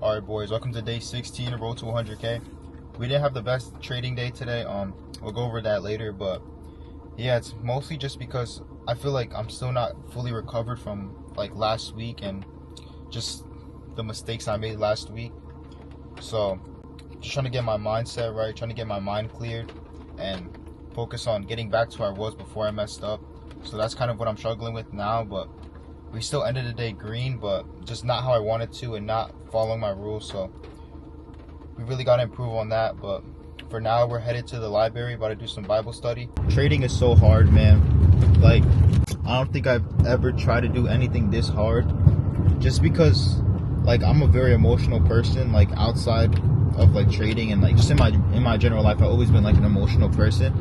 Alright boys, welcome to day 16 of Road to 100K. We didn't have the best trading day today. We'll go over that later, but yeah, it's mostly just because I feel like I'm still not fully recovered from like last week and just the mistakes I made last week. So just trying to get my mindset right, trying to get my mind cleared and focus on getting back to where I was before I messed up. So that's kind of what I'm struggling with now, but we still ended the day green, but just not how I wanted to and not following my rules. So we really got to improve on that. But for now, we're headed to the library, about to do some Bible study. Trading is so hard, man. Like, I don't think I've ever tried to do anything this hard, just because like I'm a very emotional person. Like outside of like trading and like just in my general life, I've always been like an emotional person.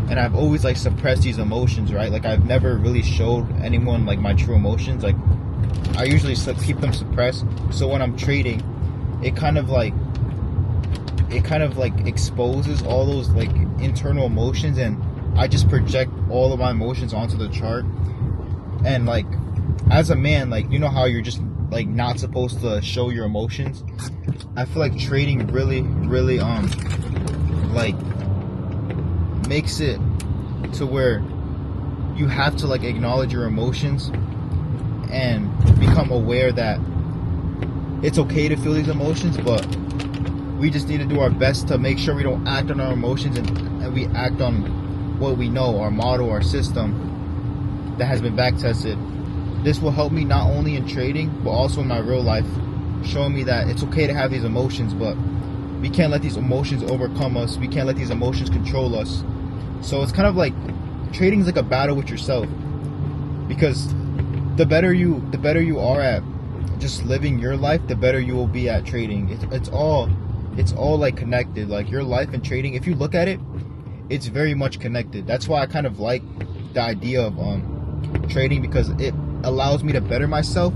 And I've always like suppressed these emotions, right? Like I've never really showed anyone like my true emotions. Like I usually keep them suppressed. So when I'm trading, it kind of like exposes all those like internal emotions, and I just project all of my emotions onto the chart. And like as a man, like you know how you're just like not supposed to show your emotions. I feel like trading really like makes it to where you have to like acknowledge your emotions and become aware that it's okay to feel these emotions, but we just need to do our best to make sure we don't act on our emotions and we act on what we know, our model, our system that has been back tested. This will help me not only in trading but also in my real life, showing me that it's okay to have these emotions, but we can't let these emotions overcome us. We can't let these emotions control us. So it's kind of like trading is like a battle with yourself, because the better you are at just living your life, the better you will be at trading. It's all like connected. Like your life and trading, if you look at it, it's very much connected. That's why I kind of like the idea of trading, because it allows me to better myself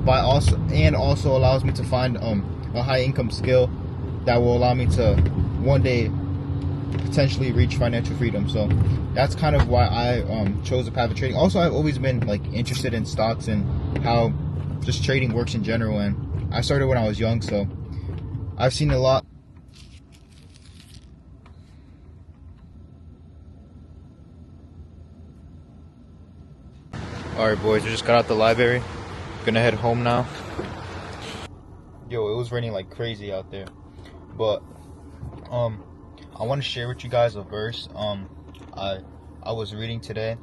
also allows me to find a high income skill that will allow me to one day potentially reach financial freedom. So that's kind of why I chose the path of trading. Also, I've always been like interested in stocks and how just trading works in general, and I started when I was young, so I've seen a lot. Alright boys, we just got out the library, gonna head home now. Yo, it was raining like crazy out there, but I want to share with you guys a verse I was reading today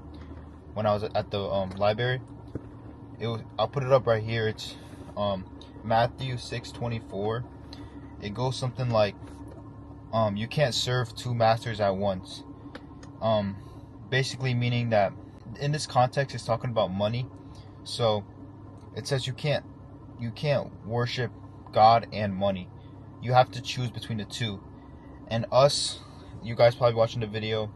when I was at the library. I'll put it up right here. It's Matthew 6:24. It goes something like, you can't serve two masters at once. Basically meaning that in this context it's talking about money. So it says you can't worship God and money. You have to choose between the two. And you guys probably watching the video,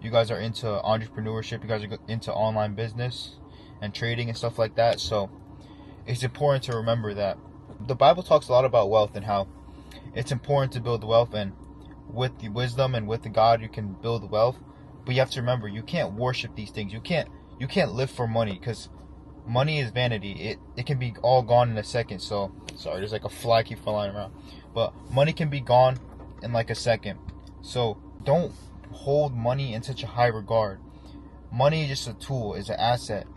you guys are into entrepreneurship, you guys are into online business and trading and stuff like that. So it's important to remember that the Bible talks a lot about wealth and how it's important to build wealth, and with the wisdom and with the God you can build wealth. But you have to remember, you can't worship these things. You can't live for money, because money is vanity. It can be all gone in a second. So sorry, there's like a fly keep flying around, but money can be gone in like a second. So don't hold money in such a high regard. Money is just a tool, is an asset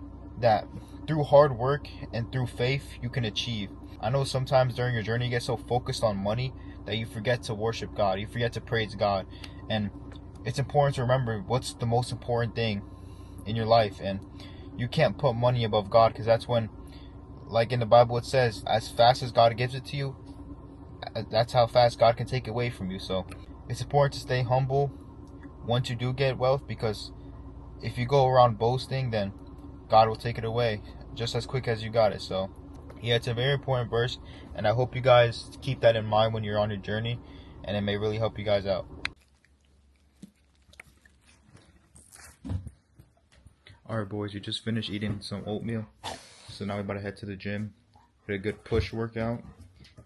that through hard work and through faith you can achieve. I know sometimes during your journey you get so focused on money that you forget to worship God, you forget to praise God. And it's important to remember what's the most important thing in your life, and you can't put money above God, because that's when, like in the Bible it says, as fast as God gives it to you, that's how fast God can take it away from you. So it's important to stay humble once you do get wealth, because if you go around boasting, then God will take it away just as quick as you got it. So yeah, it's a very important verse, and I hope you guys keep that in mind when you're on your journey, and it may really help you guys out. Alright boys, we just finished eating some oatmeal, so now we're about to head to the gym, get a good push workout,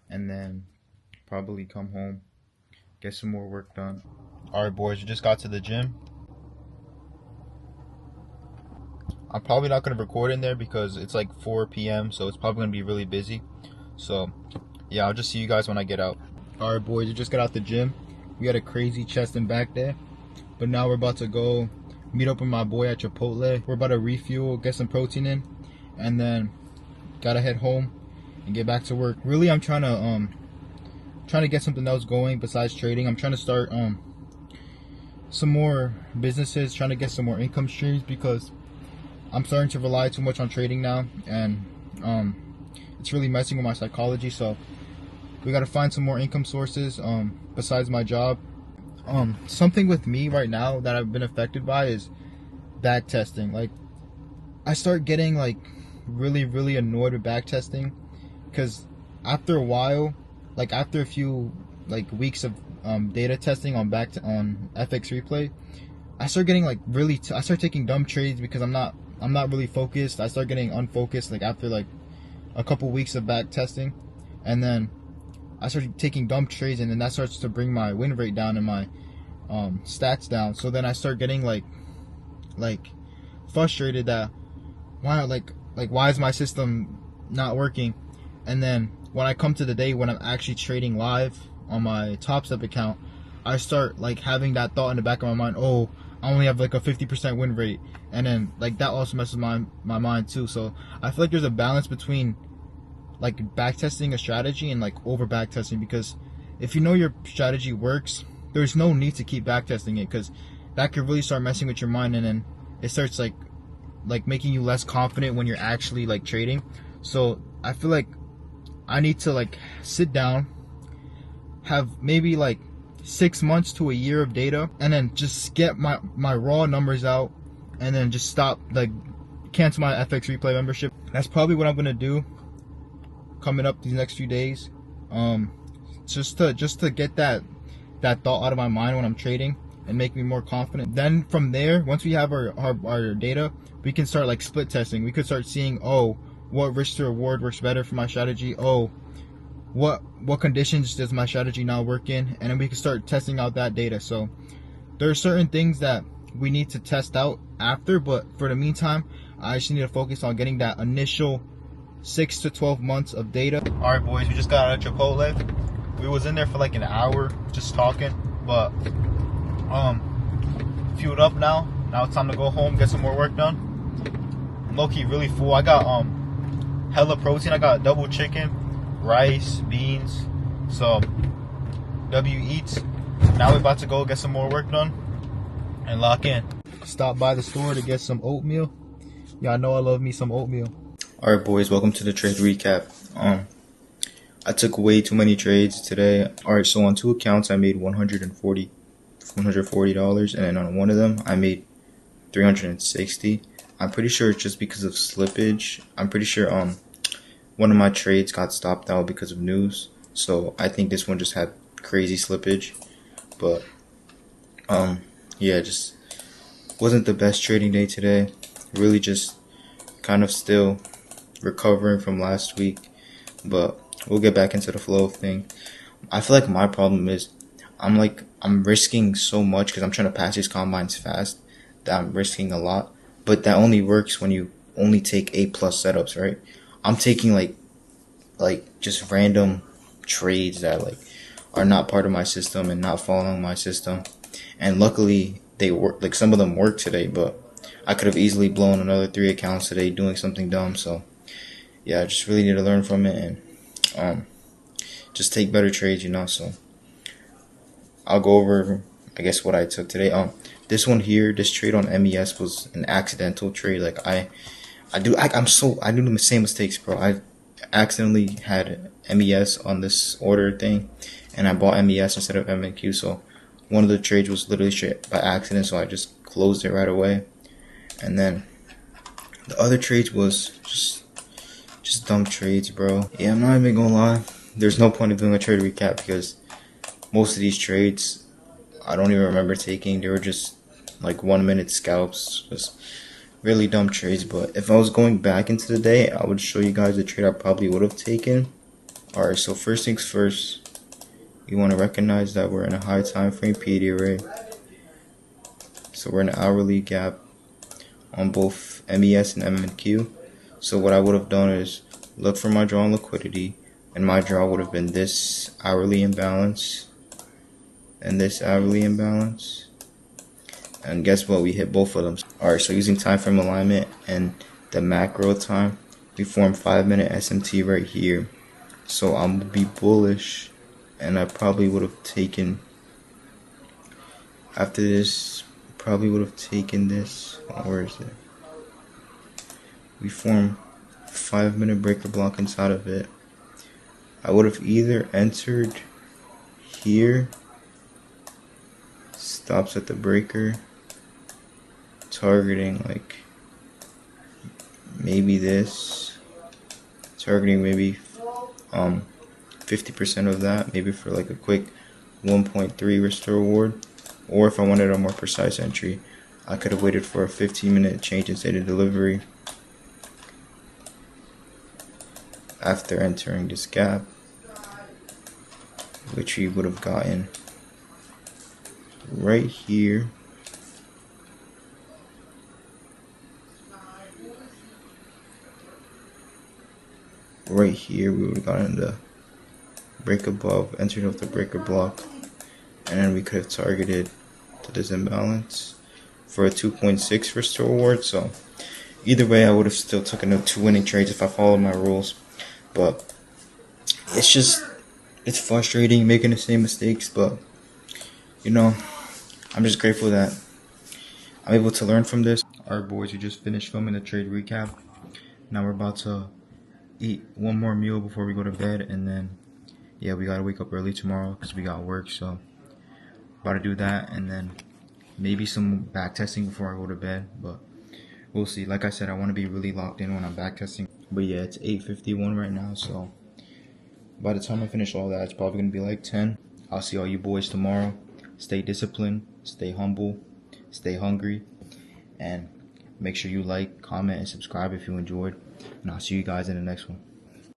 and then probably come home, get some more work done. Alright boys, we just got to the gym. I'm probably not going to record in there because it's like 4 p.m. so it's probably going to be really busy. So yeah, I'll just see you guys when I get out. All right, boys, we just got out the gym. We had a crazy chest and back day, but now we're about to go meet up with my boy at Chipotle. We're about to refuel, get some protein in, and then gotta head home and get back to work. Really, I'm trying to get something else going besides trading. I'm trying to start some more businesses, trying to get some more income streams, because I'm starting to rely too much on trading now, and it's really messing with my psychology. So we got to find some more income sources besides my job. Something with me right now that I've been affected by is back testing. Like, I start getting like really annoyed with back testing, because after a while, like after a few like weeks of data testing on on FX Replay, I start getting like I start taking dumb trades because I'm not really focused. I start getting unfocused like after like a couple weeks of back testing, and then I started taking dumb trades, and then that starts to bring my win rate down and my stats down. So then I start getting like frustrated that why why is my system not working? And then when I come to the day when I'm actually trading live on my Top Step account, I start like having that thought in the back of my mind, oh, I only have like a 50% win rate, and then like that also messes my mind too. So I feel like there's a balance between like backtesting a strategy and like over backtesting, because if you know your strategy works, there's no need to keep backtesting it, because that could really start messing with your mind, and then it starts like making you less confident when you're actually like trading. So I feel like I need to like sit down, have maybe like 6 months to a year of data, and then just get my raw numbers out, and then just stop, like cancel my FX Replay membership. That's probably what I'm gonna do coming up these next few days, just to get that thought out of my mind when I'm trading and make me more confident. Then from there, once we have our data, we can start like split testing. We could start seeing, oh, what risk to reward works better for my strategy, oh, what conditions does my strategy now work in, and then we can start testing out that data. So there are certain things that we need to test out after, but for the meantime, I just need to focus on getting that initial 6 to 12 months of data. All right, boys, we just got out of Chipotle. We was in there for like an hour just talking, but fueled up now. Now it's time to go home, get some more work done. I'm low-key really full. I got hella protein. I got double chicken, rice, beans. So W eats. Now we're about to go get some more work done and lock in. Stop by the store to get some oatmeal. Y'all know I love me some oatmeal. All right, boys, welcome to the trade recap. I took way too many trades today. All right, so on 2 accounts I made $140, and then on one of them I made $360. I'm pretty sure it's just because of slippage. I'm pretty sure one of my trades got stopped out because of news. So I think this one just had crazy slippage. But yeah, just wasn't the best trading day today. Really just kind of still recovering from last week, but we'll get back into the flow of thing. I feel like my problem is I'm risking so much because I'm trying to pass these combines fast that I'm risking a lot, but that only works when you only take A+ setups, right? I'm taking like just random trades that like are not part of my system and not following my system, and luckily they work. Like some of them work today, but I could have easily blown another 3 accounts today doing something dumb. So yeah, I just really need to learn from it and just take better trades, you know. So I'll go over, I guess, what I took today. This one here, this trade on MES was an accidental trade. Like I do the same mistakes, bro. I accidentally had MES on this order thing, and I bought MES instead of MNQ. So one of the trades was literally straight by accident, so I just closed it right away. And then the other trades was just dumb trades, bro. Yeah, I'm not even gonna lie. There's no point of doing a trade recap because most of these trades I don't even remember taking. They were just like 1-minute scalps, just really dumb trades. But if I was going back into the day, I would show you guys the trade I probably would have taken. Alright, so first things first, you want to recognize that we're in a high time frame PD array. So we're in an hourly gap on both MES and MNQ. So what I would have done is look for my drawn liquidity, and my draw would have been this hourly imbalance and this hourly imbalance. And guess what? We hit both of them. Alright, so using time frame alignment and the macro time, we form 5-minute SMT right here. So I'm gonna be bullish, and I probably would have taken, after this, probably would have taken this. Where is it? We form 5-minute breaker block inside of it. I would have either entered here, stops at the breaker, targeting like maybe this, targeting maybe 50% of that, maybe for like a quick 1.3 restore reward. Or if I wanted a more precise entry, I could have waited for a 15-minute change in state of delivery after entering this gap, which we would have gotten right here. Right here, we would have gotten the break above, entered off the breaker block, and then we could have targeted to this imbalance for a 2.6 restore reward. So either way, I would have still taken the 2 winning trades if I followed my rules. But it's frustrating making the same mistakes, but you know, I'm just grateful that I'm able to learn from this. Alright boys, we just finished filming the trade recap. Now we're about to eat one more meal before we go to bed, and then yeah, we gotta wake up early tomorrow because we got work. So about to do that, and then maybe some back testing before I go to bed, but we'll see. Like I said, I want to be really locked in when I'm back testing. But yeah, it's 8:51 right now, so by the time I finish all that, it's probably gonna be like 10. I'll see all you boys tomorrow. Stay disciplined, stay humble, stay hungry, and make sure you like, comment, and subscribe if you enjoyed. And I'll see you guys in the next one.